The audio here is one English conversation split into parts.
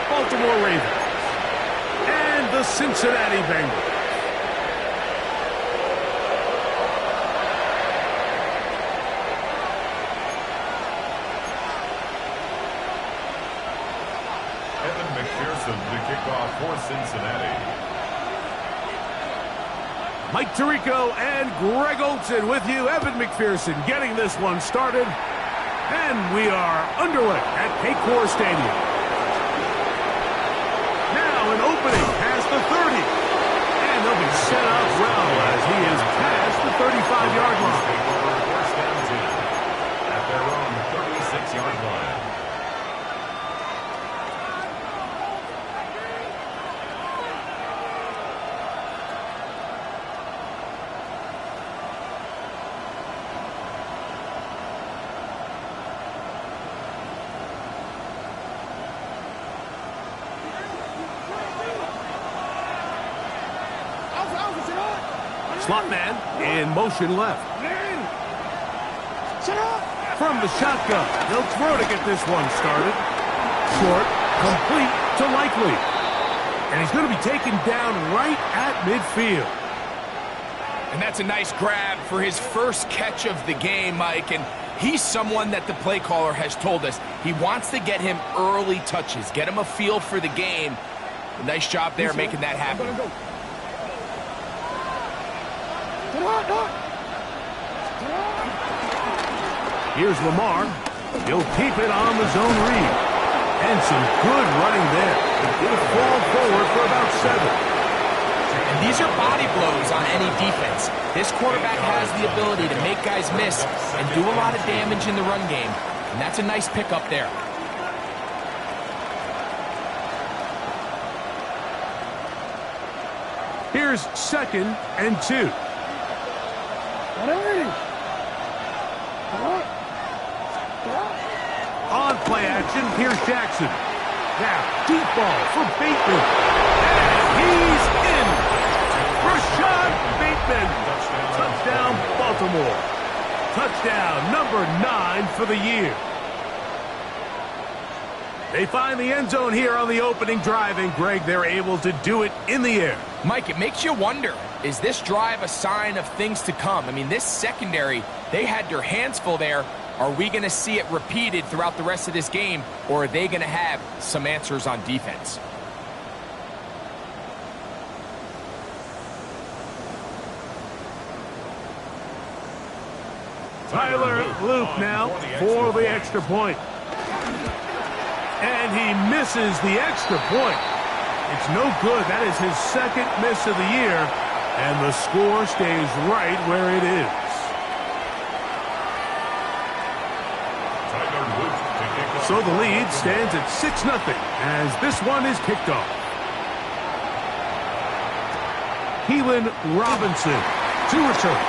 Baltimore Ravens and the Cincinnati Bengals. To kick off for Cincinnati. Mike Tirico and Greg Olsen with you. Evan McPherson getting this one started. And we are underway at Paycor Stadium. Now an opening past the 30. And they'll be set up well as he is past the 35-yard line. First down 10 at their own 36-yard line. Slot man in motion left. From the shotgun, they'll throw to get this one started. Short, complete to Likely. And he's going to be taken down right at midfield. And that's a nice grab for his first catch of the game, Mike. And he's someone that the play caller has told us he wants to get him early touches, get him a feel for the game. Nice job there making that happen. Here's Lamar. He'll keep it on the zone read. And some good running there. He'll fall forward for about 7. And these are body blows on any defense. This quarterback has the ability to make guys miss and do a lot of damage in the run game. And that's a nice pickup there. Here's 2nd and 2. On play action, here's Jackson. Now, deep ball for Bateman. And he's in. Rashad Bateman. Touchdown, Baltimore. Touchdown number 9 for the year. They find the end zone here on the opening drive, and Greg, they're able to do it in the air. Mike, it makes you wonder, is this drive a sign of things to come? I mean, this secondary, they had their hands full there. Are we going to see it repeated throughout the rest of this game, or are they going to have some answers on defense? Tyler Luke now for the extra point. And he misses the extra point. It's no good. That is his 2nd miss of the year. And the score stays right where it is. So the lead stands at 6-0 as this one is kicked off. Keelan Robinson to return.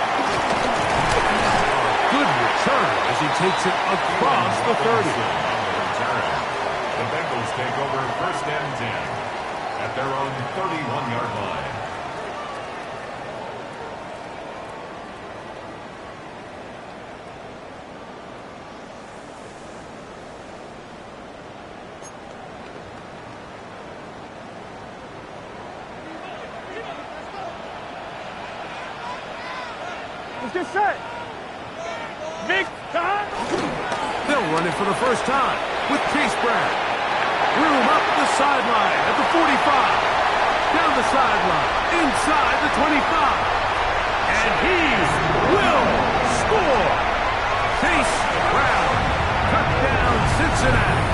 Good return as he takes it across the 30. The Bengals take over 1st and 10 at their own 31-yard line. Let's get set. Big time. They'll run it for the first time with Chase Brown. Room up the sideline at the 45. Down the sideline, inside the 25. And he will score. Chase Brown. Touchdown, Cincinnati.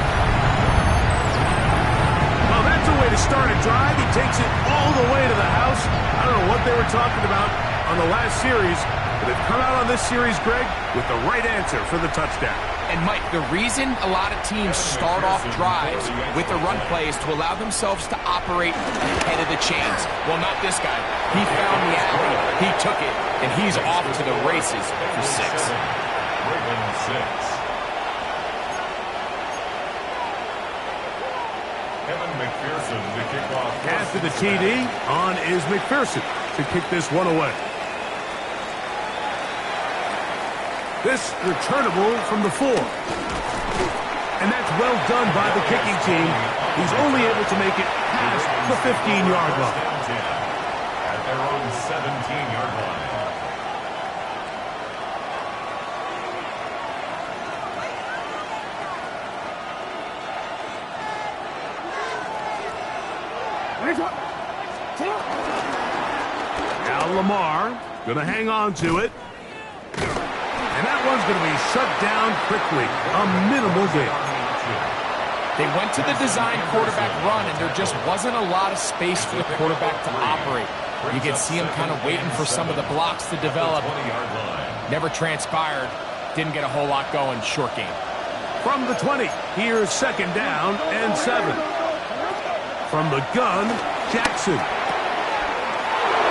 Well, that's a way to start a drive. He takes it all the way to the house. I don't know what they were talking about on the last series, but they've come out on this series, Greg, with the right answer for the touchdown. And, Mike, the reason a lot of teams start off drives with a run play is to allow themselves to operate ahead of the chains. Well, not this guy. He found the alley, he took it, and he's off to the races for 6. Ravens 6. Kevin McPherson to kick off. After the TD, on is McPherson to kick this one away. This returnable from the 4. And that's well done by the kicking team. He's only able to make it past the 15-yard line. At their own 17-yard line. Now Lamar going to hang on to it. And that one's going to be shut down quickly. A minimal gain. They went to the design quarterback run, and there just wasn't a lot of space for the quarterback to operate. You could see him kind of waiting for some of the blocks to develop. Never transpired. Didn't get a whole lot going. Short game. From the 20, here's second down and 7. From the gun, Jackson.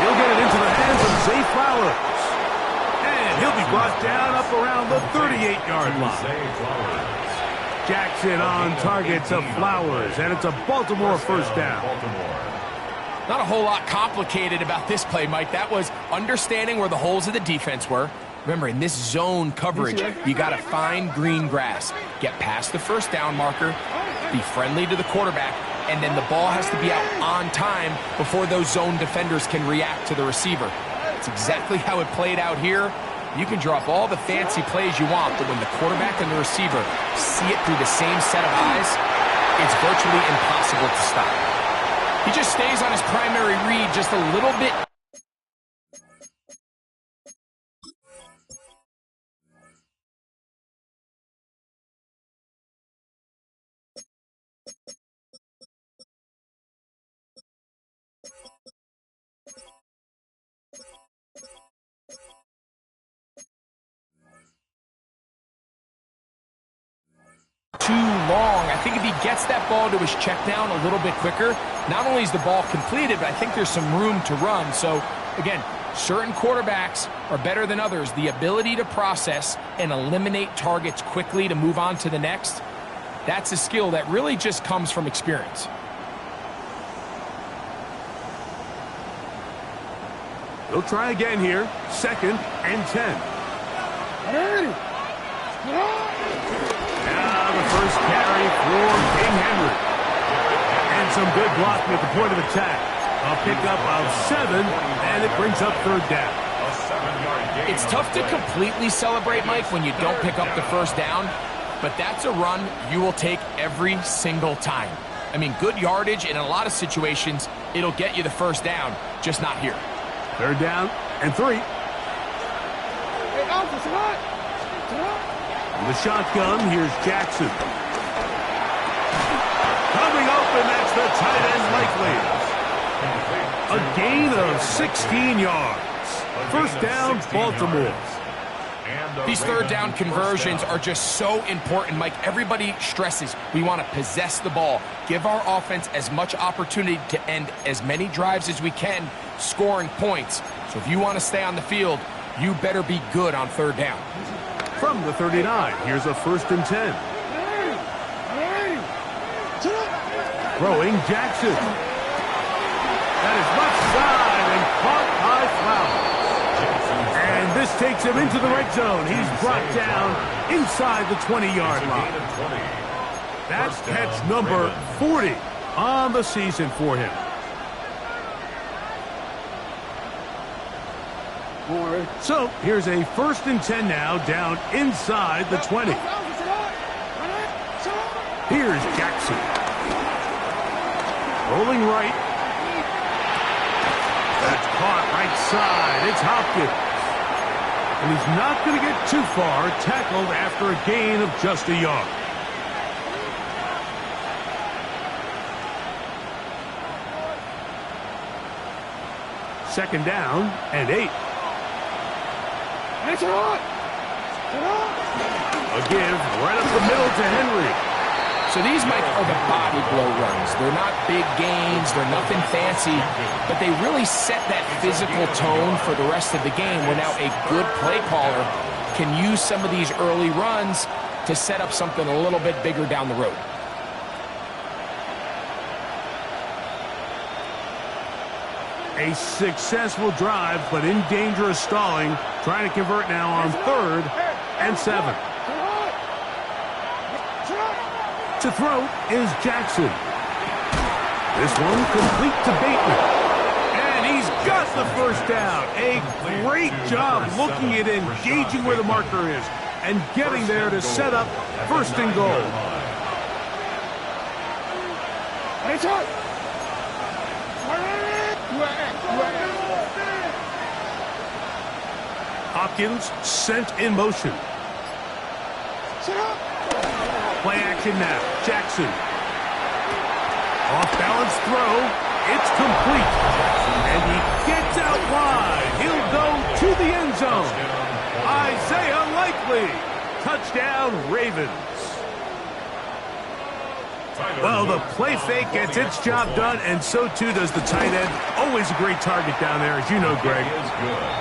He'll get it into the hands of Zay Flowers. And he'll be brought down up around the 38-yard line. Jackson on target to Flowers, and it's a Baltimore first down. Not a whole lot complicated about this play, Mike. That was understanding where the holes of the defense were. Remember, in this zone coverage, you got to find green grass. Get past the first down marker, be friendly to the quarterback, and then the ball has to be out on time before those zone defenders can react to the receiver. It's exactly how it played out here. You can draw up all the fancy plays you want, but when the quarterback and the receiver see it through the same set of eyes, it's virtually impossible to stop. He just stays on his primary read just a little bit. Too long. I think if he gets that ball to his check down a little bit quicker, not only is the ball completed, but I think there's some room to run. So, again, certain quarterbacks are better than others. The ability to process and eliminate targets quickly to move on to the next, that's a skill that really just comes from experience. He'll try again here. Second and 10. Now the first carry for King Henry. And some good blocking at the point of attack. A pickup of 7, and it brings up third down. It's tough to completely celebrate, Mike, when you don't pick up the first down, but that's a run you will take every single time. I mean, good yardage, and in a lot of situations, it'll get you the first down, just not here. Third down and 3. In the shotgun, here's Jackson. Coming open, that's the tight end likely. A gain of 16 yards. First down, Baltimore. These third down conversions are just so important, Mike. Everybody stresses we want to possess the ball, give our offense as much opportunity to end as many drives as we can, scoring points. So if you want to stay on the field, you better be good on third down. From the 39, here's a first and 10. Throwing Jackson. That is much side and caught by Flowers. And this takes him into the red zone. He's brought down inside the 20-yard line. That's catch number 40 on the season for him. So here's a first and 10 now, down inside the 20. Here's Jackson. Rolling right. That's caught right side. It's Hopkins. And he's not going to get too far, tackled after a gain of just a yard. Second down and 8. A give right up the middle to Henry. So these, Mike, are the body blow runs. They're not big gains. They're nothing fancy. But they really set that physical tone for the rest of the game where now a good play caller can use some of these early runs to set up something a little bit bigger down the road. A successful drive, but in dangerous stalling. Trying to convert now on third and 7. To throw is Jackson. This one complete to Bateman. And he's got the first down. A great job looking at engaging where the marker is and getting there to set up first and goal. Hopkins sent in motion. Play action now. Jackson. Off balance throw. It's complete. And he gets out wide. He'll go to the end zone. Isaiah Likely. Touchdown Ravens. Well, the play fake gets its job done, and so too does the tight end. Always a great target down there, as you know, Greg,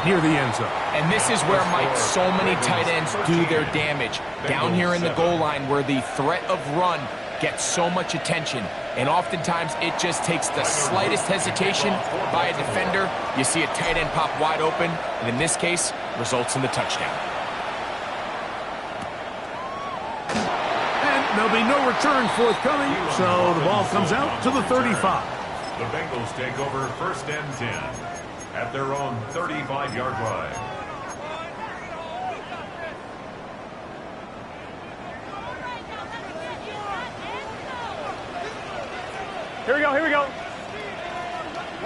near the end zone. And this is where, Mike, so many tight ends do their damage. Down here in the goal line where the threat of run gets so much attention. And oftentimes it just takes the slightest hesitation by a defender. You see a tight end pop wide open, and in this case, results in the touchdown. There'll be no return forthcoming, so the ball comes out to the 35. The Bengals take over first and 10 at their own 35-yard line. Here we go, here we go.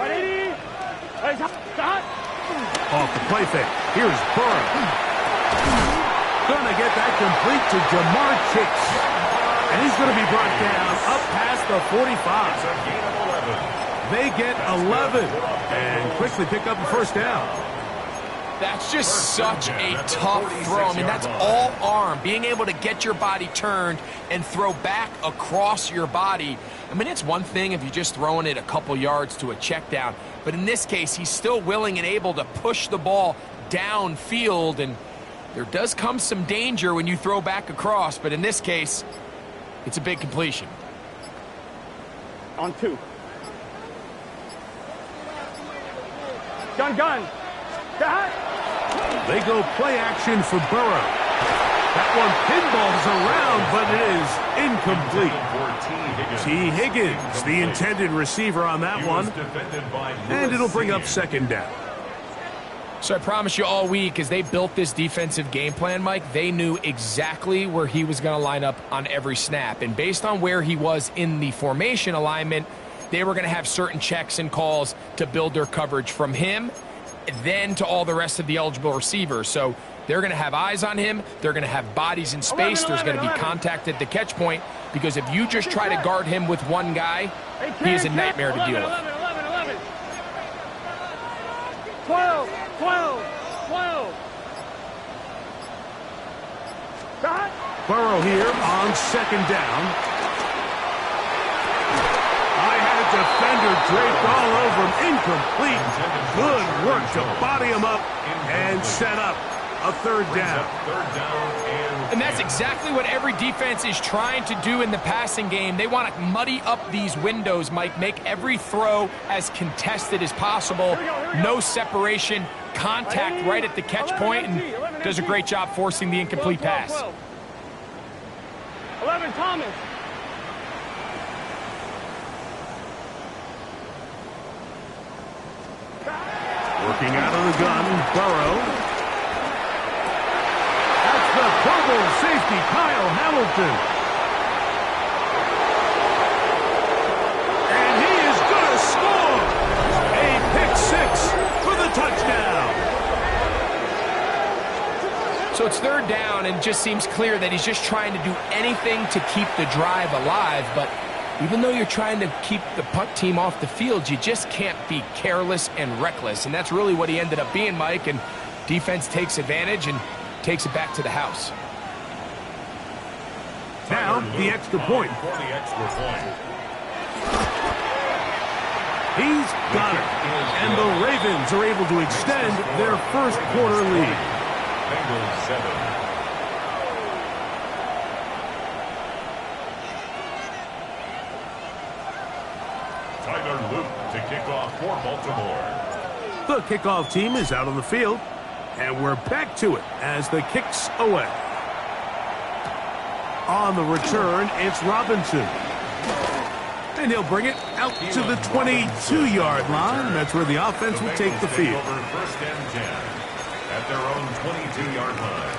180. Off the play fake. Here's Burrow. Gonna get that complete to Jamar Chase. And he's going to be brought down up past the 45. They get 11 and quickly pick up the first down. That's just such a tough throw. I mean, that's all arm. Being able to get your body turned and throw back across your body. I mean, it's one thing if you're just throwing it a couple yards to a check down. But in this case, he's still willing and able to push the ball downfield. And there does come some danger when you throw back across. But in this case, it's a big completion. On 2. Gun. Got. They go play action for Burrow. That one pinballs around, but it is incomplete. T. Higgins, the intended receiver on that one. And it'll bring up second down. So I promise you all week, as they built this defensive game plan, Mike, they knew exactly where he was going to line up on every snap. And based on where he was in the formation alignment, they were going to have certain checks and calls to build their coverage from him, then to all the rest of the eligible receivers. So they're going to have eyes on him. They're going to have bodies in space. There's going to be contact at the catch point, because if you just try to guard him with one guy, he is a nightmare to deal with. 12. Burrow here on second down. I had a defender draped all over him. Incomplete. Good work to body him up and set up a third down. And that's exactly what every defense is trying to do in the passing game. They want to muddy up these windows, Mike, make every throw as contested as possible. No separation, contact right at the catch point, and does a great job forcing the incomplete pass. 11, Thomas. Working out of the gun, Burrow. That's the Pro Bowl safety, Kyle Hamilton. And he is going to score. A pick-6 for the touchdown. So it's third down, and it just seems clear that he's just trying to do anything to keep the drive alive. But even though you're trying to keep the punt team off the field, you just can't be careless and reckless. And that's really what he ended up being, Mike. And defense takes advantage and takes it back to the house. Now, the extra point. He's got it. And the Ravens are able to extend their first quarter lead. Bengals 7. Tyler Luke to kick off for Baltimore. The kickoff team is out on the field, and we're back to it as the kick's away. On the return, it's Robinson. And he'll bring it out to the 22-yard line. That's where the offense will take the field. Over first and 10 at their own 22-yard line.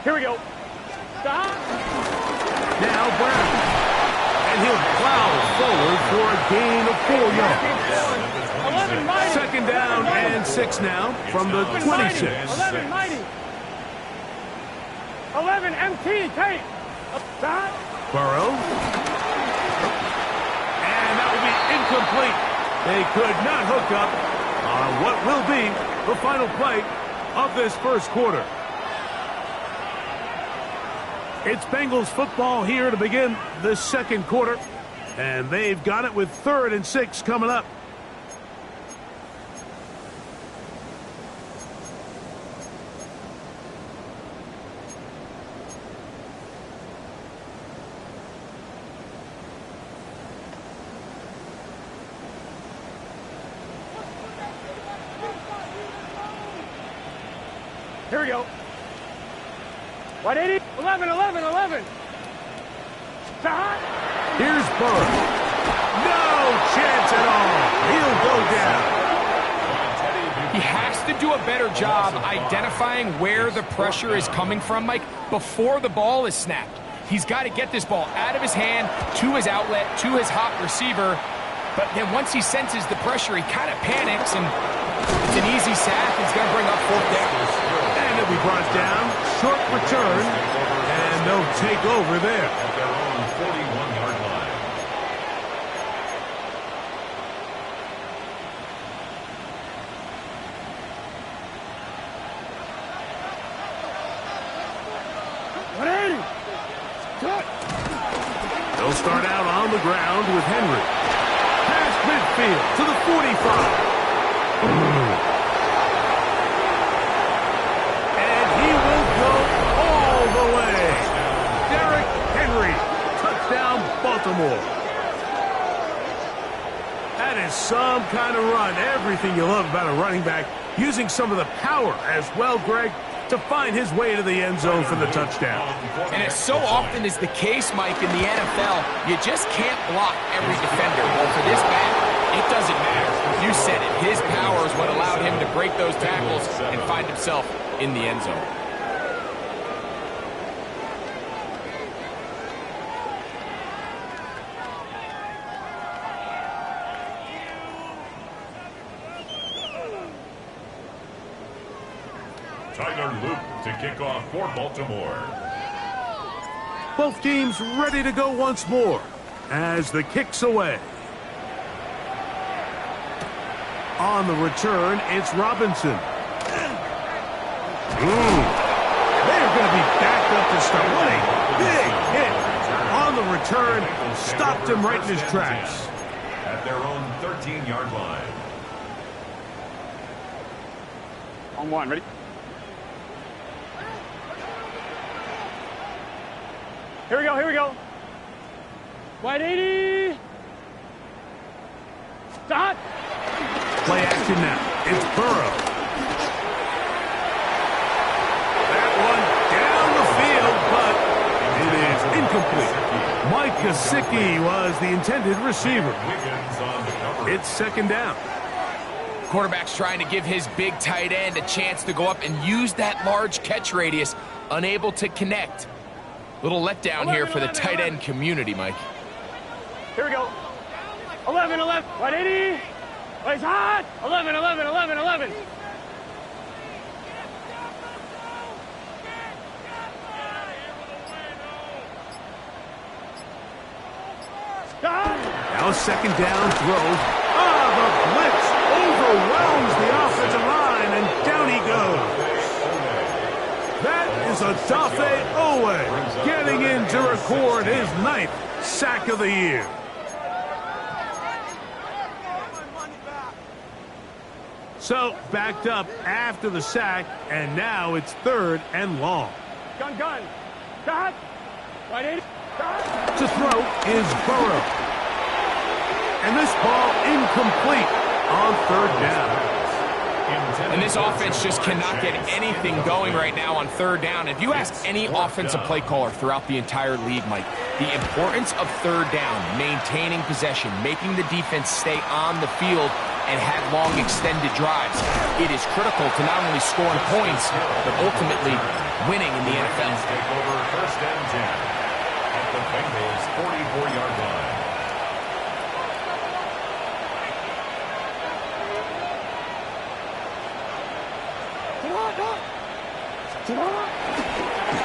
Here we go. Stop. Now Brown. And he'll plow forward for a gain of 4 yards. 11 mighty. Second down and 6 now from the 26. 11 mighty. 11 MT. Take. Stop. Burrow. And that will be incomplete. They could not hook up on what will be the final play of this first quarter. It's Bengals football here to begin the second quarter. And they've got it with 3rd and 6 coming up. Here we go. 180. 11, 11, 11. Stop. Here's Burrow. No chance at all. He'll go down. He has to do a better job identifying where the pressure is coming from, Mike, before the ball is snapped. He's got to get this ball out of his hand to his outlet, to his hot receiver. But then once he senses the pressure, he kind of panics, and it's an easy sack. He's going to bring up 4th down. And it'll be brought down. Short return. And they'll take over there. At their own 41-yard line. They'll start out on the ground with Henry. Past midfield to the 45. And he will go all the way. Derrick Henry. Touchdown, Baltimore. That is some kind of run. Everything you love about a running back. Using some of the power as well, Greg, to find his way to the end zone for the touchdown. And as so often is the case, Mike, in the NFL, you just can't block every defender. Well, for this back, it doesn't matter. You said it. His power is what allowed him to break those tackles and find himself in the end zone. Tyler Luke to kick off for Baltimore. Both teams ready to go once more as the kick's away. On the return, it's Robinson. They're going to be backed up to start. What a big hit. On the return, stopped him right in his tracks. At their own 13-yard line. On 1. Ready? Here we go, here we go. 180. Stop. Play action now. It's Burrow. That one down the field, but it is incomplete. Mike Gesicki was the intended receiver. It's second down. Quarterback's trying to give his big tight end a chance to go up and use that large catch radius. Unable to connect. Little letdown here for the tight end community, Mike. Here we go. 11, 11. 180. He's hot. 11, 11, 11, 11. Now a second down throw. The blitz overwhelms the offensive line, and down he goes. That is Odafe Owe getting in to record his 9th sack of the year. So, backed up after the sack, and now it's 3rd and long. Gun. Cut. 180. Cut. To throw is Burrow. And this ball incomplete on third down. And this offense just cannot get anything going right now on third down. If you ask any offensive play caller throughout the entire league, Mike, the importance of third down, maintaining possession, making the defense stay on the field and have long extended drives, it is critical to not only scoring points, but ultimately winning in the NFL. Take over first and 10 at the Bengals 44-yard line.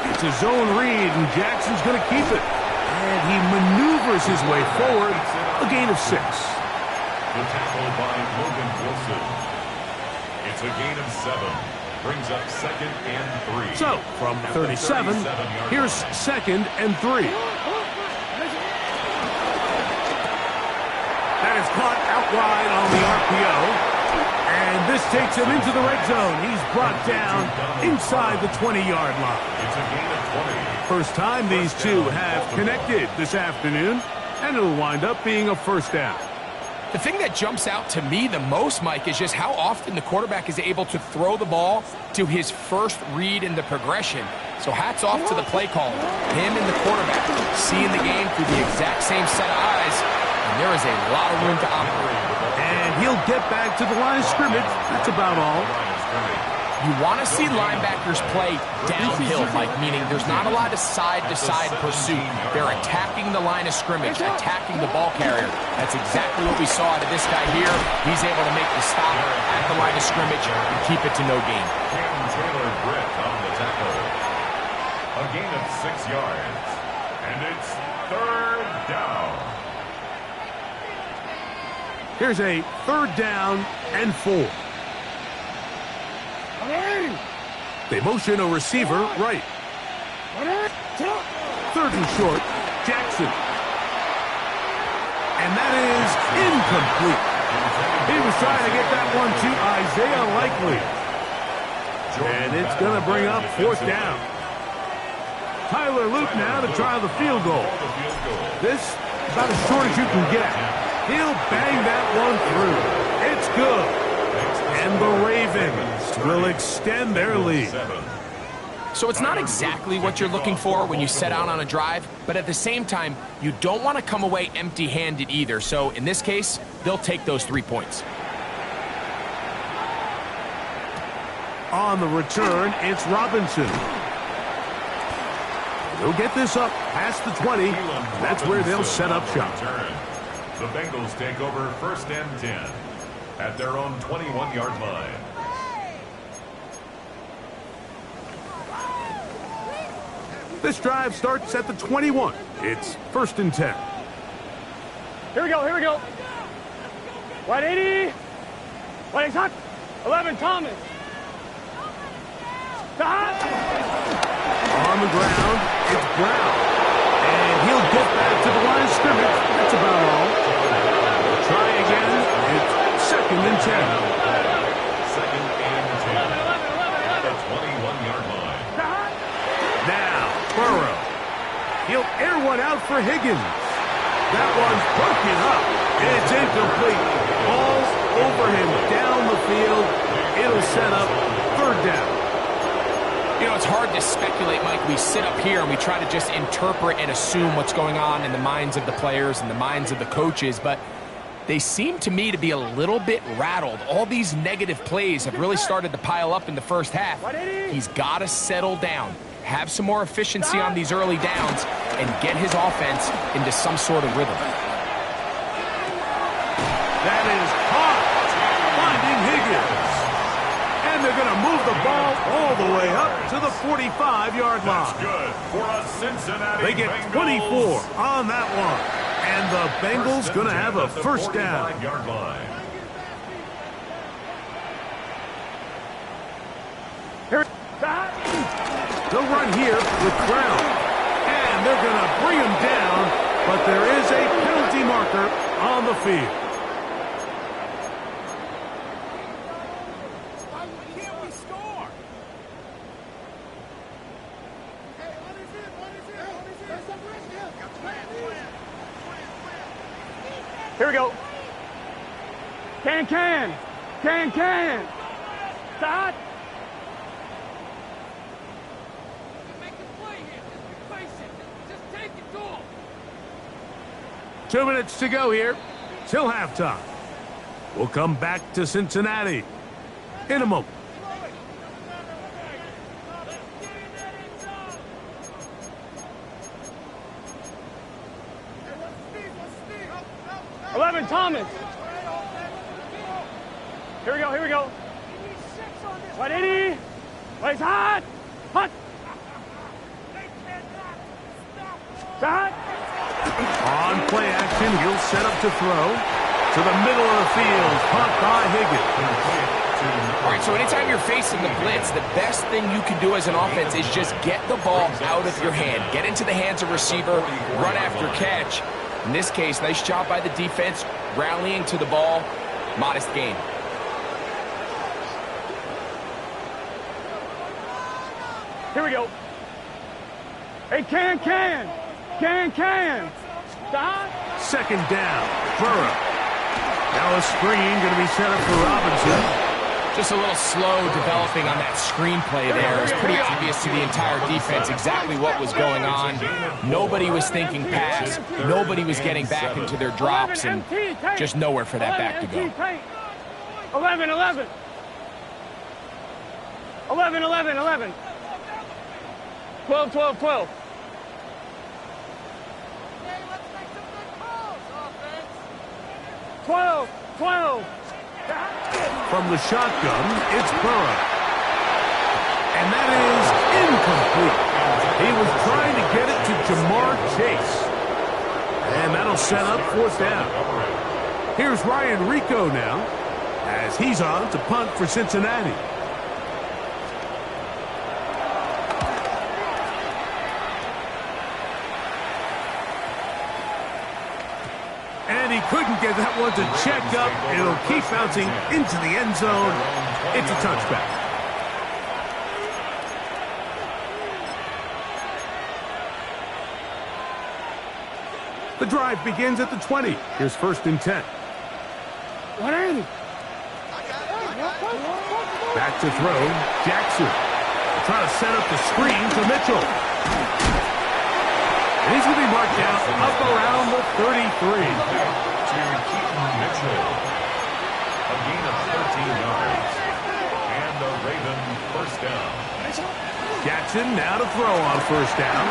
It's a zone read, and Jackson's going to keep it. And he maneuvers his way forward, a gain of 6. The tackle by Logan Wilson. It's a gain of 7. Brings up second and 3. So, from 37, here's second and 3. That is caught out wide on the RPO. And this takes him into the red zone. He's brought down inside the 20-yard line. It's a gain of 20. First time these two have connected this afternoon, and it'll wind up being a first down. The thing that jumps out to me the most, Mike, is just how often the quarterback is able to throw the ball to his first read in the progression. So hats off to the play caller. Him and the quarterback seeing the game through the exact same set of eyes, and there is a lot of room to operate. And he'll get back to the line of scrimmage. That's about all. You want to see linebackers play downhill, Mike, meaning there's not a lot of side-to-side pursuit. They're attacking the line of scrimmage, attacking the ball carrier. That's exactly what we saw out of this guy here. He's able to make the stop at the line of scrimmage and keep it to no gain. Taylor Britt on the tackle. A gain of 6 yards. And it's third down. Here's a third down and 4. They motion a receiver right. Third and short, Jackson. And that is incomplete. He was trying to get that one to Isaiah Likely. And it's going to bring up fourth down. Tyler Luke now to try the field goal. This is about as short as you can get. He'll bang that one through. It's good. And the Ravens will extend their lead. So it's not exactly what you're looking for when you set out on a drive, but at the same time, you don't want to come away empty-handed either. So in this case, they'll take those 3 points. On the return, it's Robinson. They'll get this up past the 20. That's where they'll set up shop. The Bengals take over first and 10 at their own 21-yard line. This drive starts at the 21. It's first and 10. Here we go, here we go. Wide 80. Wide hot. 11, Thomas. On the ground, it's Brown. And he'll get back to the line of scrimmage. That's about all. Try again. It's second and 10. Second and 10 at the 21-yard line. Now, Burrow. He'll air one out for Higgins. That one's broken up. It's incomplete. Ball's over him down the field. It'll set up third down. You know, it's hard to speculate, Mike. We sit up here and we try to just interpret and assume what's going on in the minds of the players and the minds of the coaches, but they seem to me to be a little bit rattled. All these negative plays have really started to pile up in the first half. He's got to settle down, have some more efficiency on these early downs, and get his offense into some sort of rhythm. That is caught. Finding Higgins. And they're going to move the ball all the way up to the 45-yard line. That's good for a Cincinnati They get Bengals. 24 on that one. And the Bengals going to have a first down. Line. They'll run here with Brown. And they're going to bring him down, but there is a penalty marker on the field. Here we go. Can. Side. Make a play here. Just face it. Just take it to him. 2 minutes to go here till halftime. We'll come back to Cincinnati in a moment. Thomas. Here we go. 180. Place hot. Hot. Shot. On play action, he'll set up to throw. To the middle of the field. Punt by Higgins. All right, so anytime you're facing the blitz, the best thing you can do as an offense is just get the ball out of your hand. Get into the hands of receiver, run after catch. In this case, nice job by the defense, rallying to the ball. Modest gain. Here we go. Hey, can. Stop. Second down. Burrow. Now a screen going to be set up for Robinson. Just a little slow developing on that screenplay there. It was pretty obvious to the entire defense exactly what was going on. Nobody was thinking pass. Nobody was getting back into their drops, and just nowhere for that back to go. 11. 12. Hey, let's make some good calls, offense. 12. From the shotgun, it's Burrow. And that is incomplete. He was trying to get it to Jamar Chase. And that'll set up fourth down. Here's Ryan Rico now, as he's on to punt for Cincinnati. And he couldn't get that one to check up. It'll keep bouncing into the end zone. It's a touchback. The drive begins at the 20. Here's 1st and 10. 180. Back to throw. Jackson. Trying to set up the screen to Mitchell. And he's going to be marked down up around the 33. Mitchell. A gain of 13 yards. And the Raven first down. Jackson now to throw on 1st down.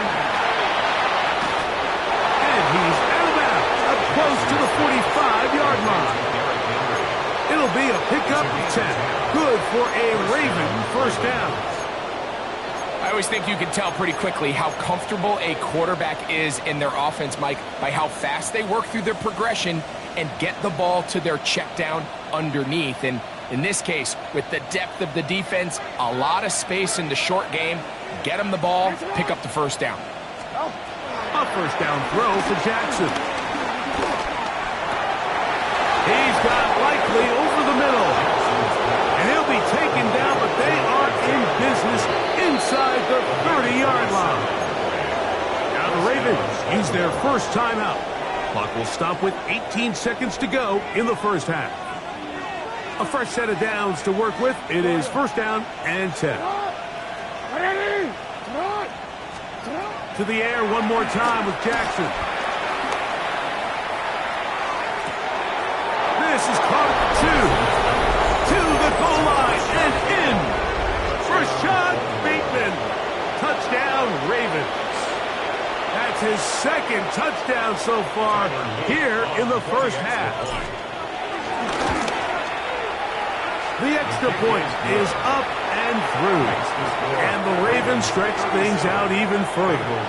And he's out of bounds, up close to the 45-yard line. It'll be a pickup 10. Good for a Raven first down. I always think you can tell pretty quickly how comfortable a quarterback is in their offense, Mike, by how fast they work through their progression and get the ball to their check down underneath. And in this case, with the depth of the defense, a lot of space in the short game, get them the ball, pick up the first down. A first down throw for Jackson. He's got Likely over the middle. And he'll be taken down, but they are in business inside the 30-yard line. Now the Ravens use their first timeout. Clock will stop with 18 seconds to go in the first half. A fresh set of downs to work with. It is 1st down and 10. To the air one more time with Jackson. This is caught 2. To the goal line and in. First shot, Bateman. Touchdown, Ravens. That's his 2nd touchdown so far here in the first half. The extra point is up and through. And the Ravens stretch things out even further.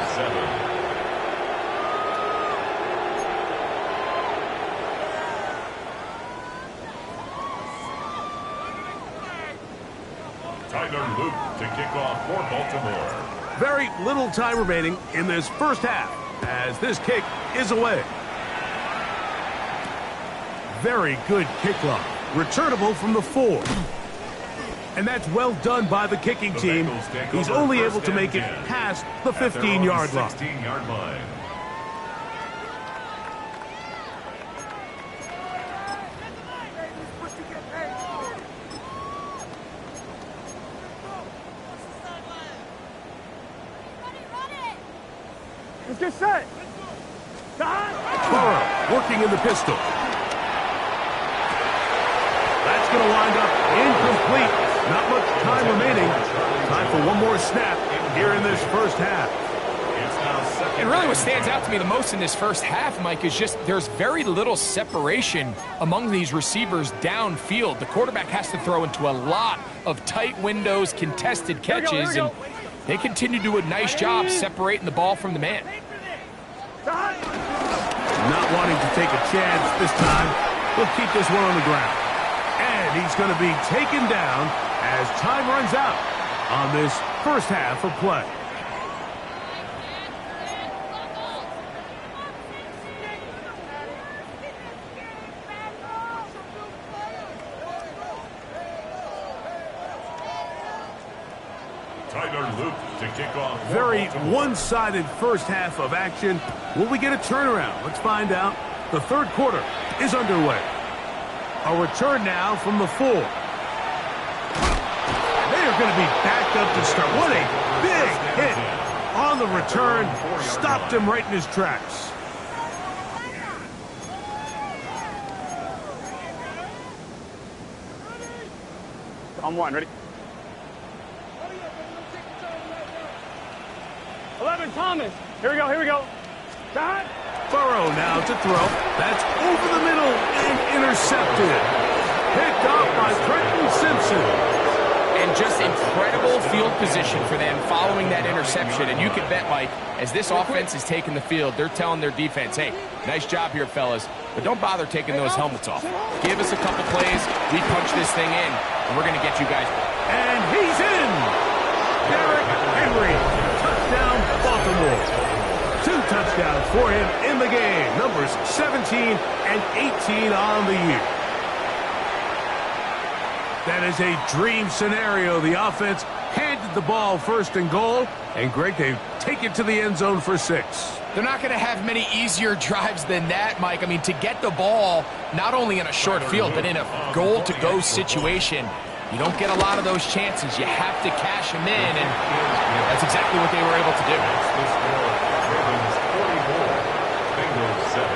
Tyler Luke to kick off for Baltimore. Very little time remaining in this first half as this kick is away. Very good kickoff. Returnable from the 4. And that's well done by the kicking team. He's only able to make it past the 15-yard line. 16-yard line. Let's get set. Burrow working in the pistol. That's going to wind up incomplete. Not much time remaining. Time for one more snap here in this first half. And really what stands out to me the most in this first half, Mike, is just there's very little separation among these receivers downfield. The quarterback has to throw into a lot of tight windows, contested catches, and they continue to do a nice job separating the ball from the man. Not wanting to take a chance this time. He'll keep this one on the ground. And he's going to be taken down as time runs out on this first half of play. To kick off. Very one-sided first half of action. Will we get a turnaround? Let's find out. The third quarter is underway. A return now from the 4. They are going to be backed up to start. What a big hit on the return. Stopped him right in his tracks. On 1, ready? 11, Thomas. Here we go, here we go. Shot. Burrow now to throw. That's over the middle and intercepted. Picked off by Trenton Simpson. And just incredible field position for them following that interception. And you can bet, Mike, as this offense is taking the field, they're telling their defense, hey, nice job here, fellas, but don't bother taking those helmets off. Give us a couple plays, we punch this thing in, and we're going to get you guys. And he's in! Derrick Henry, touchdown, Baltimore. 2 touchdowns for him in the game. Numbers 17 and 18 on the year. That is a dream scenario. The offense handed the ball first and goal. And, Greg, they take it to the end zone for 6. They're not going to have many easier drives than that, Mike. I mean, to get the ball, not only in a short field, but in a goal-to-go situation, you don't get a lot of those chances. You have to cash them in, and that's exactly what they were able to do. Ravens 44, Bengals 7.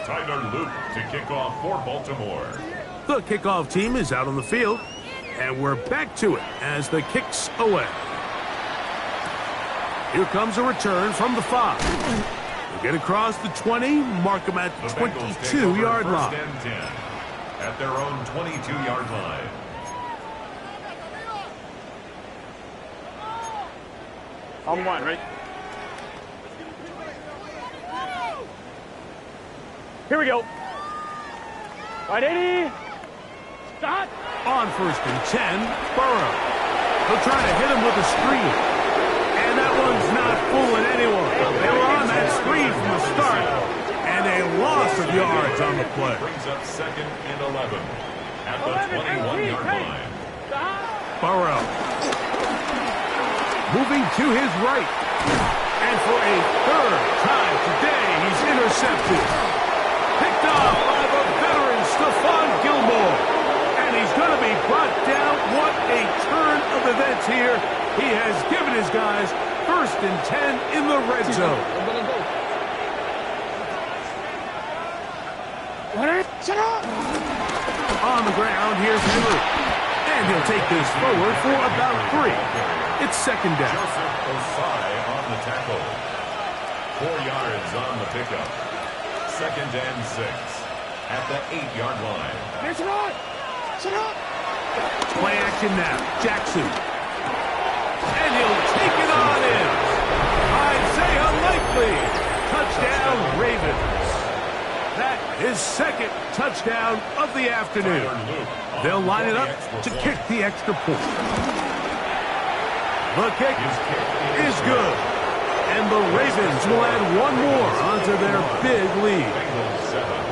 Tyler Luke to kick off for Baltimore. The kickoff team is out on the field, and we're back to it as the kick's away. Here comes a return from the 5. We'll get across the 20, mark them at the 22-yard line. First and 10 at their own 22-yard line. On 1, ready? Here we go. Right, 80. Stop. On first and 10, Burrow. They'll try to hit him with a screen. And that one's not fooling anyone. They were on that screen from the start. And a loss of yards on the play. Brings up 2nd and 11 at the 21-yard line. Burrow. Moving to his right. And for a third time today, he's intercepted. Picked off by the veteran Stephon Gilmore. And he's going to be brought down. What a turn of events here. He has given his guys first and 10 in the red zone. On the ground, here's Henry. And he'll take this forward for about 3. It's 2nd down. Joseph Osai on the tackle. 4 yards on the pickup. 2nd and 6 at the 8-yard line. Play action now. Jackson. And he'll take it on in. Isaiah Likely. Touchdown, Ravens. That is 2nd touchdown of the afternoon. They'll line it up to kick the extra point. The kick is good. And the Ravens will add one more onto their big lead. Bengals 7.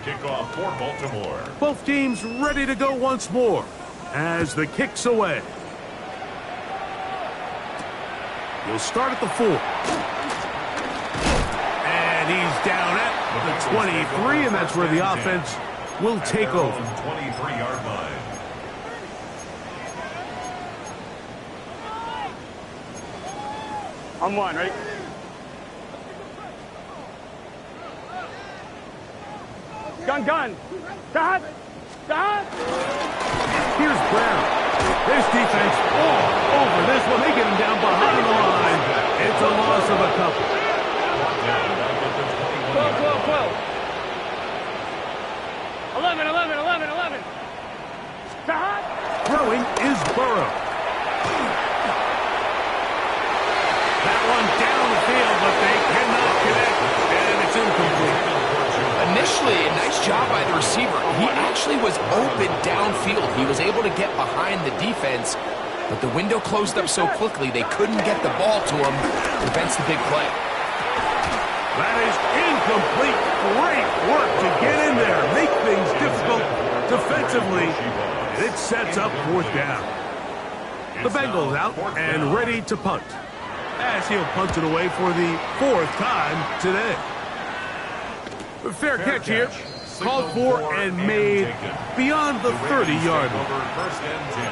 kickoff for Baltimore. Both teams ready to go once more as the kick's away. He'll start at the 4. And he's down at the 23, and that's where the offense will take over. 23-yard line. On one, ready? Gun. Dot. Here's Brown. This defense all over this one. They get him down behind the line. It's a loss of a couple. 12. 11. Dot. Throwing is Burrow. That one down the field, but they cannot connect, and it's incomplete. Initially, a nice job by the receiver. He actually was open downfield. He was able to get behind the defense, but the window closed up so quickly they couldn't get the ball to him. Prevents the big play. That is incomplete. Great work to get in there, make things difficult defensively. It sets up 4th down. The Bengals out and ready to punt, as he'll punt it away for the 4th time today. Fair catch here. Called for and made beyond the 30-yard line. First and 10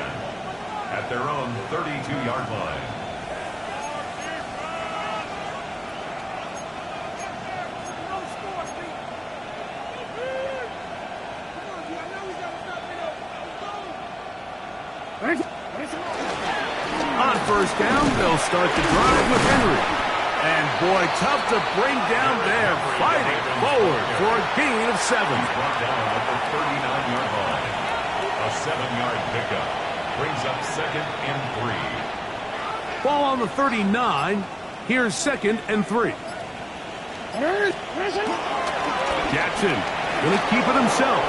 at their own 32-yard line. On 1st down, they'll start the drive with Henry. And boy, tough to bring down there. Fighting forward for a gain of 7. Brought down at the 39-yard line. A 7-yard pickup brings up 2nd and 3. Ball on the 39. Here's 2nd and 3. Jackson going to keep it himself.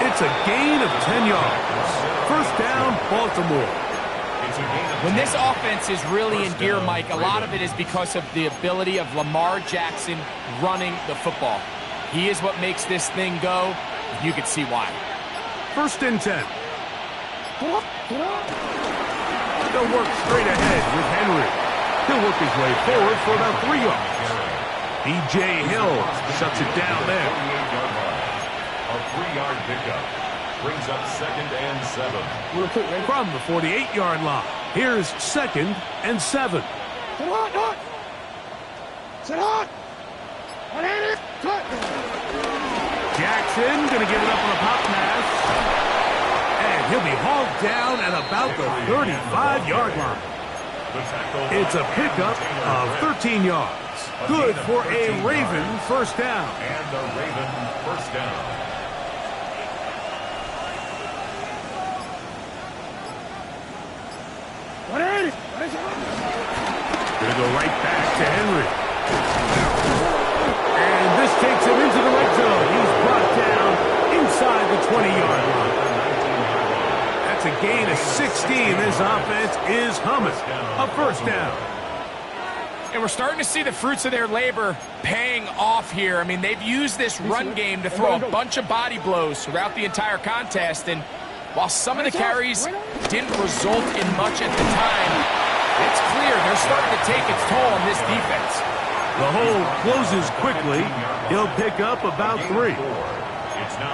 It's a gain of 10 yards. 1st down, Baltimore. When this offense is really in gear, Mike, a lot of it is because of the ability of Lamar Jackson running the football. He is what makes this thing go. You can see why. 1st and 10. They'll work straight ahead with Henry. He'll work his way forward for about 3 yards. B.J. Hill shuts it down there. A 3-yard pickup brings up 2nd and 7. From the 48-yard line, here's 2nd and 7. Jackson going to give it up on a pop pass. And he'll be hauled down at about the 35-yard line. It's a pickup of 13 yards. Good for a Raven 1st down. And the Raven 1st down. Going to go right back to Henry. And this takes him into the red zone. He's brought down inside the 20-yard line. That's a gain of 16. This offense is humming. A 1st down. And we're starting to see the fruits of their labor paying off here. I mean, they've used this run game to throw a bunch of body blows throughout the entire contest. And while some of the carries didn't result in much at the time, it's clear they're starting to take its toll on this defense. The hole closes quickly. He'll pick up about 3.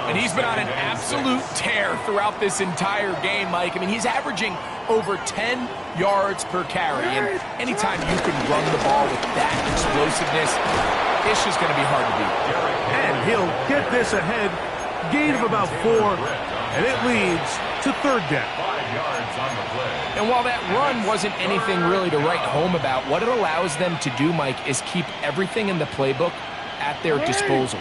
And he's been on an absolute tear throughout this entire game, Mike. I mean, he's averaging over 10 yards per carry. And anytime you can run the ball with that explosiveness, it's just going to be hard to beat. And he'll get this ahead. Gain of about 4. And it leads to 3rd down. 5 yards on the play. And while that run wasn't anything really to write home about, what it allows them to do, Mike, is keep everything in the playbook at their disposal.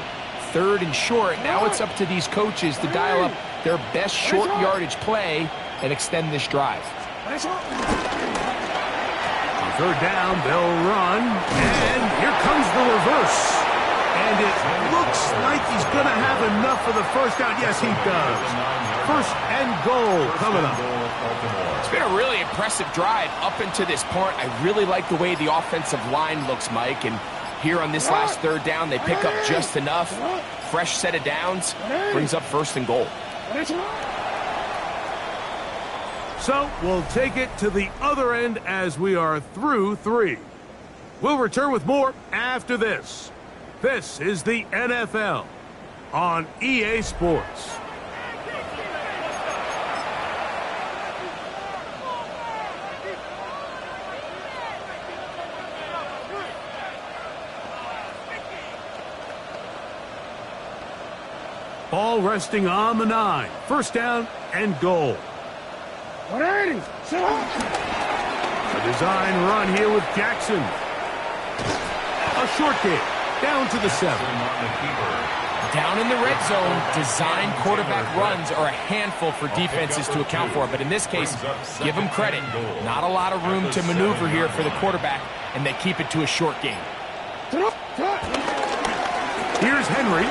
3rd and short, now it's up to these coaches to dial up their best short yardage play and extend this drive. On 3rd down, they'll run, and here comes the reverse. And it looks like he's going to have enough for the 1st down. Yes, he does. 1st and goal coming up. It's been a really impressive drive up until this point. I really like the way the offensive line looks, Mike, and Here on this last third down, they pick up just enough. Fresh set of downs, brings up 1st and goal. So we'll take it to the other end as we are through 3. We'll return with more after this. This is the NFL on EA Sports. Ball resting on the 9. 1st down and goal. 180. A design run here with Jackson. A short kick down to the 7. Down in the red zone, design quarterback runs are a handful for defenses to account for. But in this case, give them credit. Not a lot of room to maneuver here for the quarterback, and they keep it to a short game. Here's Henry.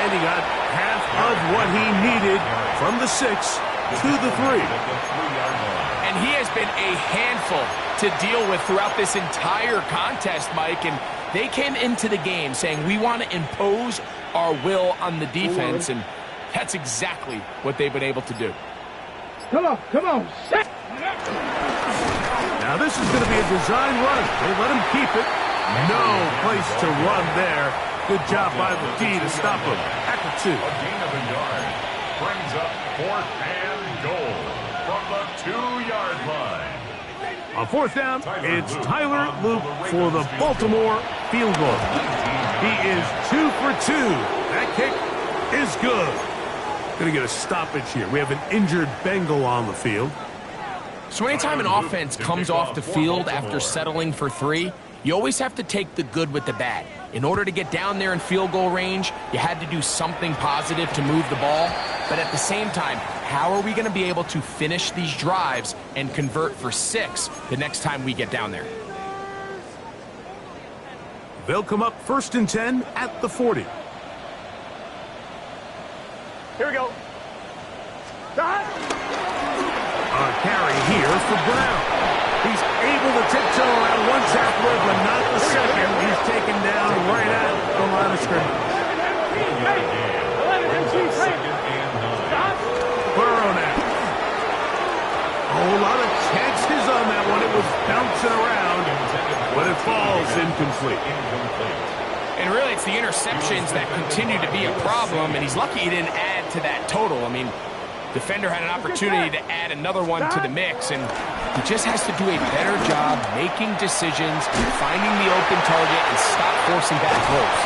And he got half of what he needed from the 6 to the 3. And he has been a handful to deal with throughout this entire contest, Mike. And they came into the game saying, we want to impose our will on the defense. And that's exactly what they've been able to do. Come on. Now this is going to be a design run. They let him keep it. No place to run there. Good job by the D to stop him at the 2. A gain of a yard brings up 4th and goal from the 2-yard line. On 4th down, it's Tyler Loop for the Baltimore field goal. He is 2 for 2. That kick is good. Going to get a stoppage here. We have an injured Bengal on the field. So anytime an offense comes off the field after settling for 3, you always have to take the good with the bad. In order to get down there in field goal range, you had to do something positive to move the ball. But at the same time, how are we going to be able to finish these drives and convert for 6 the next time we get down there? They'll come up 1st and 10 at the 40. Here we go. A carry here for Brown. He's able to tiptoe around one tackler, but not the second. He's taken down right at the line of scrimmage. Burrow now. A whole lot of chances on that one. It was bouncing around, but it falls incomplete. And really, it's the interceptions that continue to be a problem, and he's lucky he didn't add to that total. I mean, defender had an opportunity to add another one to the mix, and he just has to do a better job making decisions, finding the open target, and stop forcing bad throws.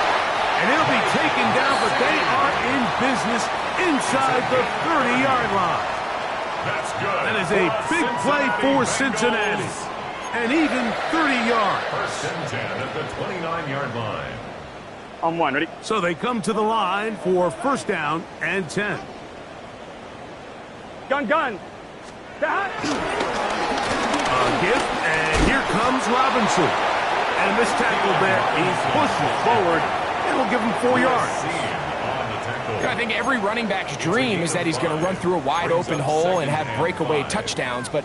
And he'll be taken down, but they are in business inside the 30-yard line. That's good. That is a big play for Cincinnati. And even 30 yards. 1st and 10 at the 29-yard line. On 1, ready? So they come to the line for 1st down and 10. Gun. A gift, and here comes Robinson. And this tackle there, he pushes forward, and will give him 4 yards. I think every running back's dream is that he's going to run through a wide open hole and have breakaway touchdowns, but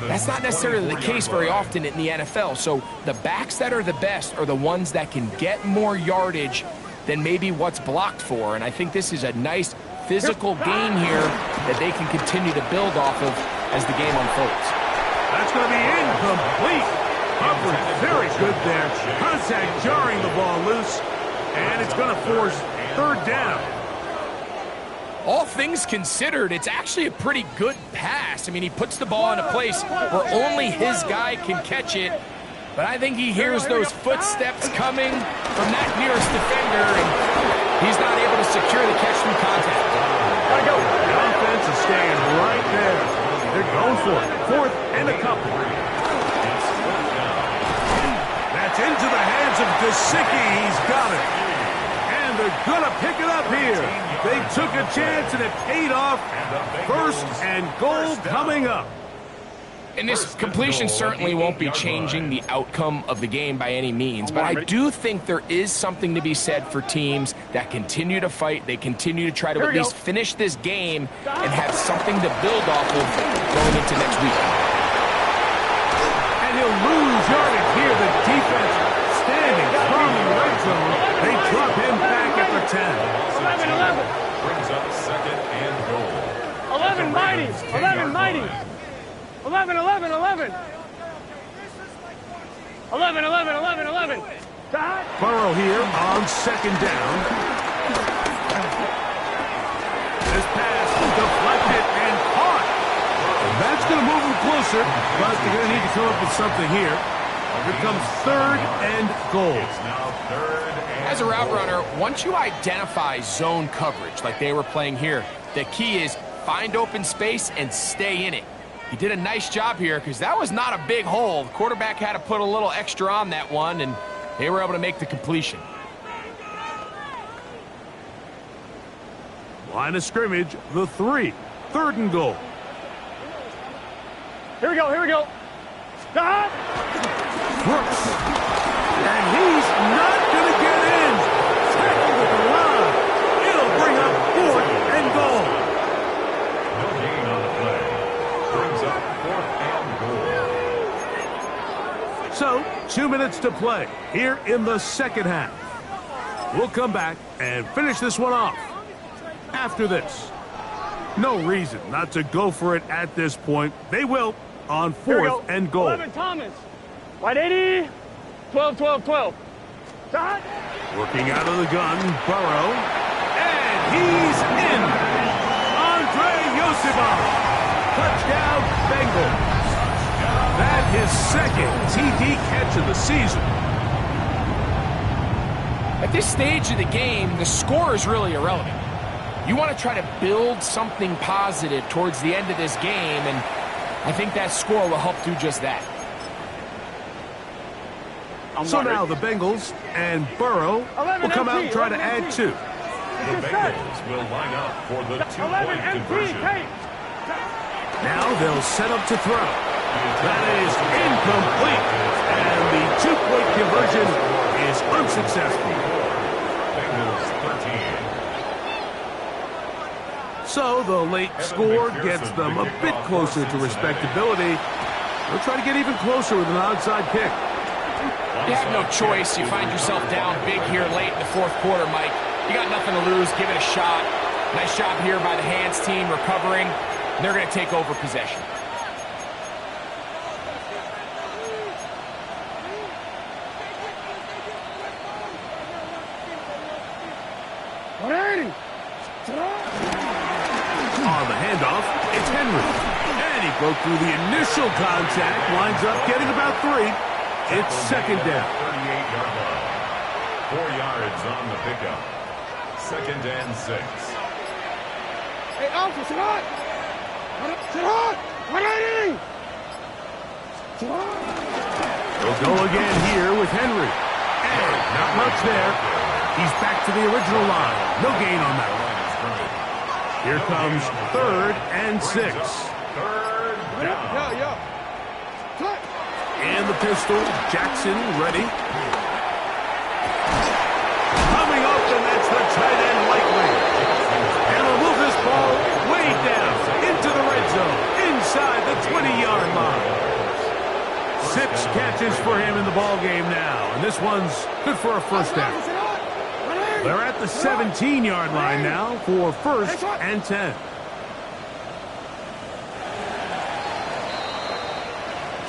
that's not necessarily the case very often in the NFL. So the backs that are the best are the ones that can get more yardage than maybe what's blocked for. And I think this is a nice physical game here that they can continue to build off of as the game unfolds. That's going to be incomplete. Coverage very good there. Contact jarring the ball loose, and it's going to force 3rd down. All things considered, it's actually a pretty good pass. I mean, he puts the ball in a place where only his guy can catch it. But I think he hears those footsteps coming from that nearest defender, and he's not able to secure the catch through contact. Gotta go. The offense is staying right there. They're going for it. 4th and a couple. That's into the hands of Gesicki. He's got it. And they're going to pick it up here. They took a chance, and it paid off. 1st and goal coming up. And this completion certainly won't be changing the outcome of the game by any means, but I do think there is something to be said for teams that continue to fight, they continue to try to at least finish this game and have something to build off of going into next week. And he'll lose yardage here. The defense outstanding throw in the red zone. They drop him back at the 10. 11. Brings up second and goal. 11 mighty. 11 mighty. 11. 11. Burrow here on second down. This pass deflected and caught. And that's going to move them closer, but they're going to need to come up with something here. Here comes third and goal. It's now third and As a route goal. runner, once you identify zone coverage like they were playing here, the key is find open space and stay in it. He did a nice job here because that was not a big hole. The quarterback had to put a little extra on that one, and they were able to make the completion. Line of scrimmage, the 3. Third and goal. Here we go. Stop. Brooks. And he's not going to get in. Tackled at the line. It'll bring up fourth and goal. No gain on the play. Brings up fourth and goal. So, 2 minutes to play here in the second half. We'll come back and finish this one off after this. No reason not to go for it at this point. They will on Here we fourth go. and goal. 11 Thomas. Wide 80. 12. Stop. Working out of the gun, Burrow. And he's in. Andre Yosibov. Touchdown, Bengals. That his second TD catch of the season. At this stage of the game, the score is really irrelevant. You want to try to build something positive towards the end of this game, and I think that score will help do just that. So now the Bengals and Burrow will come out and try to add 2. The Bengals will line up for the 2-point conversion. Now they'll set up to throw. That is incomplete. And the 2-point conversion is unsuccessful. Bengals 13. So the late score gets them a bit closer to respectability. They'll try to get even closer with an onside kick. You have no choice. You find yourself down big here late in the fourth quarter, Mike. You got nothing to lose. Give it a shot. Nice job here by the hands team recovering. They're going to take over possession. On the handoff, it's Henry. And he broke through the initial contact, winds up getting about 3. It's second down. 38-yard line. 4 yards on the pickup. Second and 6. Hey, Alpha, sit hot! Sit hot! 180! They'll go again here with Henry. And not much there. He's back to the original line. No gain on that one. Here comes third and 6. Third down. Yo. Cut! And the pistol, Jackson ready. Coming up, and that's the tight end likely. And he'll move this ball way down into the red zone, inside the 20-yard line. 6 catches for him in the ball game now, and this one's good for a first down. They're at the 17-yard line now for first and 10.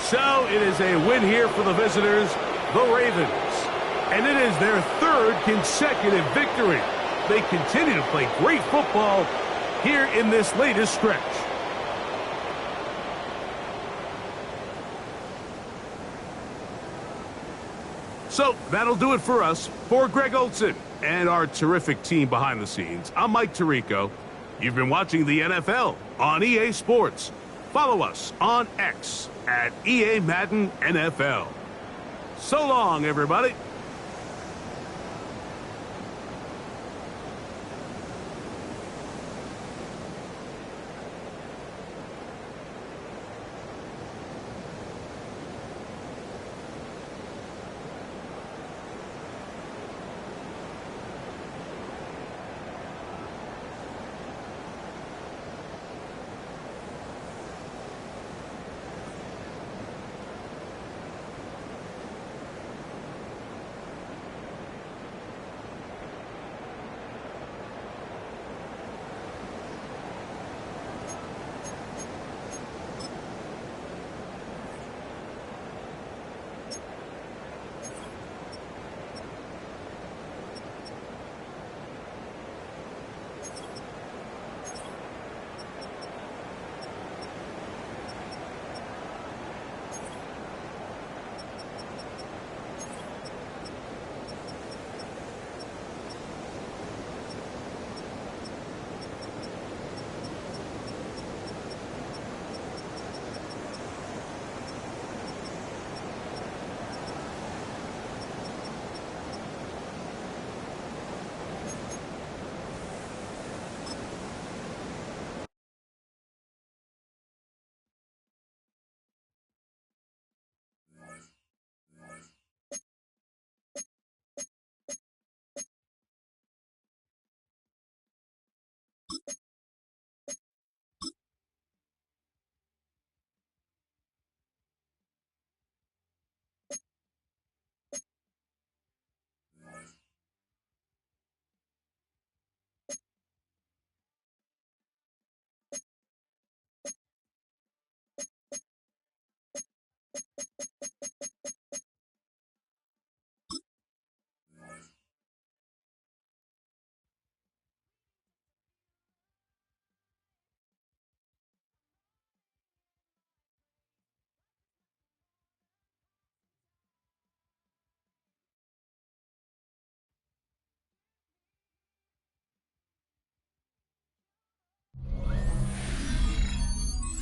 So it is a win here for the visitors, the Ravens. And it is their 3rd consecutive victory. They continue to play great football here in this latest stretch. So that'll do it for us. For Greg Olson and our terrific team behind the scenes, I'm Mike Tirico. You've been watching the NFL on EA Sports. Follow us on X at EA Madden NFL. So long, everybody.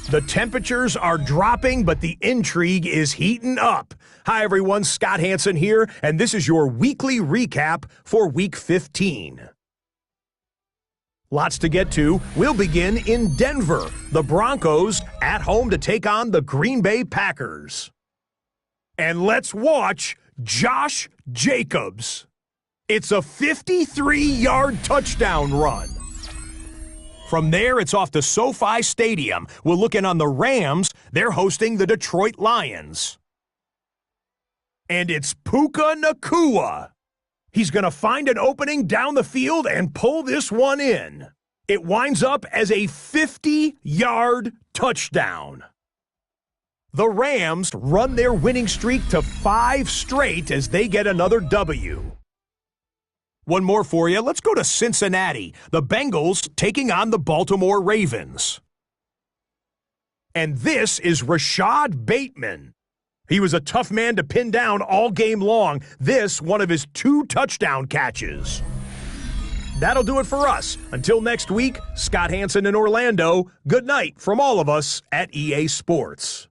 The temperatures are dropping, but the intrigue is heating up. Hi, everyone. Scott Hansen here, and this is your weekly recap for Week 15. Lots to get to. We'll begin in Denver. The Broncos at home to take on the Green Bay Packers. And let's watch Josh Jacobs. It's a 53-yard touchdown run. From there, it's off to SoFi Stadium. We're looking on the Rams. They're hosting the Detroit Lions. And it's Puka Nacua. He's going to find an opening down the field and pull this one in. It winds up as a 50-yard touchdown. The Rams run their winning streak to 5 straight as they get another W. One more for you. Let's go to Cincinnati. The Bengals taking on the Baltimore Ravens. And this is Rashad Bateman. He was a tough man to pin down all game long. This, one of his 2 touchdown catches. That'll do it for us. Until next week, Scott Hansen in Orlando, good night from all of us at EA Sports.